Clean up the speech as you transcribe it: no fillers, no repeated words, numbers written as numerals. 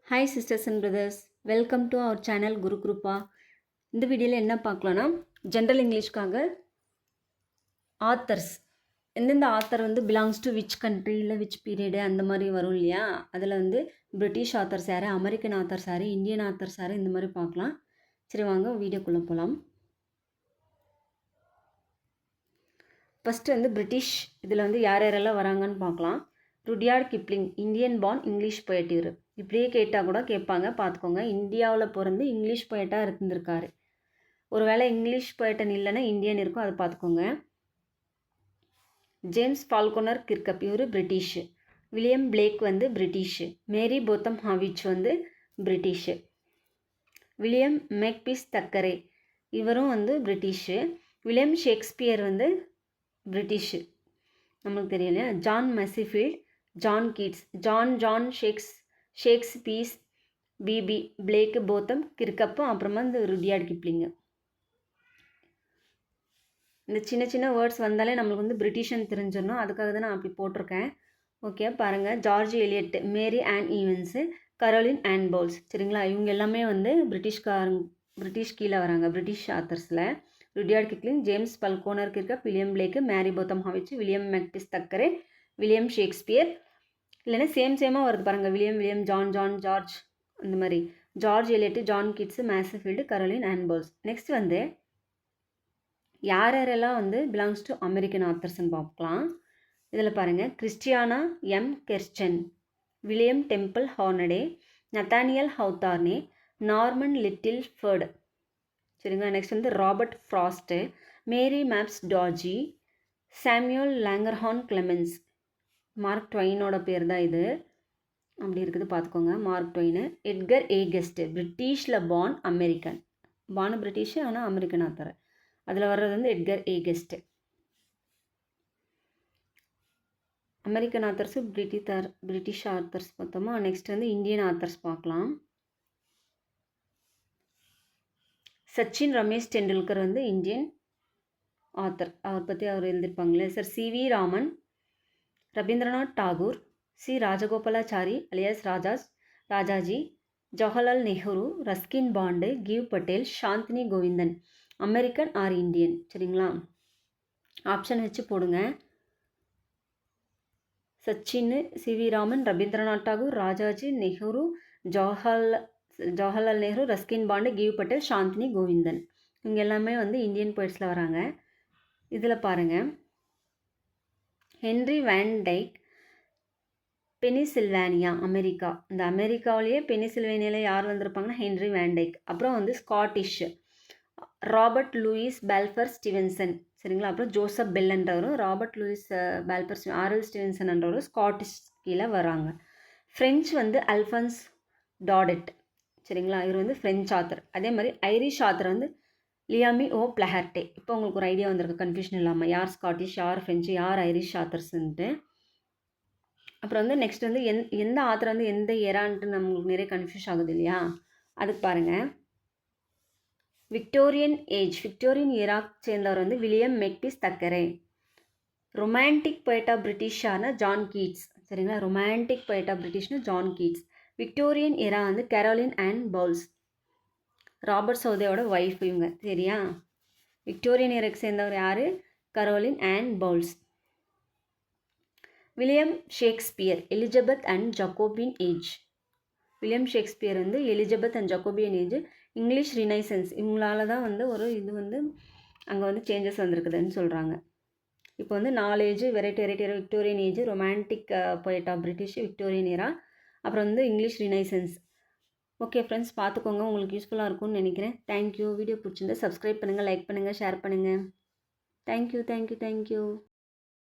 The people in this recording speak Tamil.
Hi sisters and brothers, welcome to our channel Guru Guruppa. இந்த வீடியோவில் என்ன பார்க்கலான்னா, ஜென்ரல் இங்கிலீஷ்க்காக ஆத்தர்ஸ் எந்தெந்த ஆத்தர் வந்து பிலாங்ஸ் டு விச் கண்ட்ரி இல்லை விச் பீரியடு அந்த மாதிரி வரும் இல்லையா. அதில் வந்து பிரிட்டிஷ் ஆத்தர்ஸ் யார், அமெரிக்கன் ஆத்தர்ஸ் யார், இந்தியன் ஆத்தர்ஸ் யார், இந்த மாதிரி பார்க்கலாம். சரி வாங்க வீடியோக்குள்ளே போகலாம். ஃபஸ்ட்டு வந்து பிரிட்டிஷ், இதில் வந்து யார் யாரெல்லாம் வராங்கன்னு பார்க்கலாம். Rudyard Kipling, Indian born English poet. இவர் இப்படியே கேட்டால் கூட கேட்பாங்க, பார்த்துக்கோங்க. இந்தியாவில் பிறந்து இங்கிலீஷ் போயட்டாக இருந்திருக்காரு. ஒரு வேளை இங்கிலீஷ் போயட்டன் இல்லைன்னா இந்தியன் இருக்கும், அதை பார்த்துக்கோங்க. ஜேம்ஸ் ஃபால்கோனர் கிர்கப், இவர் பிரிட்டிஷு. வில்லியம் பிளேக் வந்து பிரிட்டிஷு. மேரி போத்தம் ஹாவிச் வந்து பிரிட்டிஷு. வில்லியம் மேக்பீஸ் தக்கரே, இவரும் வந்து பிரிட்டிஷு. வில்லியம் ஷேக்ஸ்பியர் வந்து பிரிட்டிஷு, நம்மளுக்கு தெரியலையா. John Masefield, John Keats, John ஷேக்ஸ்பீஸ், பிபி பிளேக்கு, போத்தம் கிர்கப்பு, அப்புறமா இந்த ருடியார்ட் கிப்ளிங்கு. இந்த சின்ன சின்ன வேர்ட்ஸ் வந்தாலே நம்மளுக்கு வந்து பிரிட்டிஷன் தெரிஞ்சிடணும், அதுக்காக தான் நான் அப்படி போட்டிருக்கேன். ஓகே பாருங்கள். George Eliot, Mary Ann Evans, Caroline Anne Bowles. சரிங்களா, இவங்க எல்லாமே வந்து பிரிட்டிஷ் கீழே வராங்க, பிரிட்டிஷ் ஆத்தர்ஸில். Rudyard Kipling, James Falconer Kirkup, William Blake, Mary Botham Howitt, William Makepeace Thackeray, William Shakespeare. இல்லைன்னா சேமாக வருது பாருங்கள். வில்லியம் ஜார்ஜ், அந்த மாதிரி. George Eliot, John Keats, Masefield, Caroline Anne Bowles. Next வந்து யாரெல்லாம் வந்து பிலாங்ஸ் டு அமெரிக்கன் ஆத்தர்ஸ்ன்னு பார்க்கலாம். இதில் பாருங்கள். Christiana M Kerchen, William Temple Hornaday, Nathaniel Hawthorne, Norman Little Ford. சரிங்களா. நெக்ஸ்ட் வந்து Robert Frost, Mary Mapes Dodge, Samuel Langhorne Clemens. Mark ட்வைனோட பேர் தான் இது, அப்படி இருக்குது பார்த்துக்கோங்க. Mark Twain. எட்கர் ஏகஸ்ட்டு, பிரிட்டிஷில் பார்ன், அமெரிக்கன். பார்ன் பிரிட்டிஷு, ஆனால் அமெரிக்கன் ஆத்தர். அதில் வர்றது வந்து Edgar Guest. American authors British authors பார்த்தோமா. நெக்ஸ்ட் வந்து இந்தியன் ஆத்தர்ஸ் பார்க்கலாம். சச்சின் ரமேஷ் டெண்டுல்கர் வந்து இந்தியன் ஆத்தர், அவர் பற்றி அவர் எழுதியிருப்பாங்களே. Sir CV Raman, Rabindranath Tagore, C Rajagopalachari alias Rajaji, Jawaharlal Nehru, Ruskin Bond, Gieve Patel, Chandini Govindan. American or Indian. சரிங்களா, ஆப்ஷன் வச்சு போடுங்க. Sachin, CV Raman, Rabindranath Tagore, Rajaji, Nehru, Jawaharlal Nehru, Ruskin Bond, Gieve Patel, Chandini Govindan. இவங்க எல்லாமே வந்து இந்தியன் போய்ட்ஸில் வராங்க. இதில் பாருங்கள். Henry Van Dyke, Pennsylvania, America. இந்த அமெரிக்காவிலேயே பெனிசில்வேனியாவில் யார் வந்திருப்பாங்கன்னா ஹென்ரி வேன் டைக். அப்புறம் வந்து Scottish Robert Louis Balfour Stevenson. சரிங்களா. அப்புறம் ஜோசப் பெல்லன்றவரும், ராபர்ட் லூயிஸ் பால்ஃபர் ஆர்எல் ஸ்டீவன்சன்ன்றவரும் ஸ்காட்டிஷ் கீழே வராங்க. ஃப்ரெஞ்ச் வந்து அல்ஃபன்ஸ் டாடெட். சரிங்களா, இவர் வந்து ஃப்ரெஞ்ச் ஆத்தர். அதே மாதிரி ஐரிஷ் ஆத்தர் வந்து லியாமி ஓ பிளஹர்டே. இப்போ உங்களுக்கு ஒரு ஐடியா வந்திருக்கு, கன்ஃபியூஷன் இல்லாமல், யார் ஸ்காட்டிஷ், யார் ஃப்ரெஞ்சு, யார் ஐரிஷ் ஆத்தர்ஸ்ன்ட்டு. அப்புறம் வந்து நெக்ஸ்ட் வந்து எந்த ஆத்தர் வந்து எந்த ஏரான்ட்டு நம்மளுக்கு நிறைய கன்ஃபியூஸ் ஆகுது இல்லையா. அதுக்கு பாருங்கள். விக்டோரியன் ஏராக் சேர்ந்தவர் வந்து வில்லியம் மேக்பீஸ் தக்கரே. ரொமான்டிக் போய்ட்டா பிரிட்டிஷான ஜான் கீட்ஸ். சரிங்களா, ரொமான்டிக் போய்ட்டா பிரிட்டிஷ்னு ஜான் கீட்ஸ். விக்டோரியன் ஏரா வந்து கரோலின் ஆன் பவுல்ஸ், ராபர்ட் சௌதேயோட ஒய்ஃப் இவங்க. சரியா. விக்டோரியன் ஏராக்கு சேர்ந்தவர் யார், Caroline Anne Bowles. William Shakespeare, Elizabethan and Jacobean age. William Shakespeare வந்து Elizabethan and Jacobean age, English renaissance. இவங்களால தான் வந்து ஒரு இது வந்து அங்கே வந்து சேஞ்சஸ் வந்திருக்குதுன்னு சொல்கிறாங்க. இப்போ வந்து 4 age, variety Victorian age, romantic போய்ட்டா பிரிட்டிஷ், விக்டோரியன் ஏரா, அப்புறம் வந்து இங்கிலீஷ் ரினைசன்ஸ். ஓகே ஃப்ரெண்ட்ஸ், பார்த்துக்கோங்க, உங்களுக்கு யூஸ்ஃபுல்லாக இருக்கும்னு நினைக்கிறேன். தேங்க்யூ. வீடியோ பிடிச்சிருந்தா சப்ஸ்கிரைப் பண்ணுங்கள், லைக் பண்ணுங்கள், ஷேர் பண்ணுங்கள். தேங்க்யூ.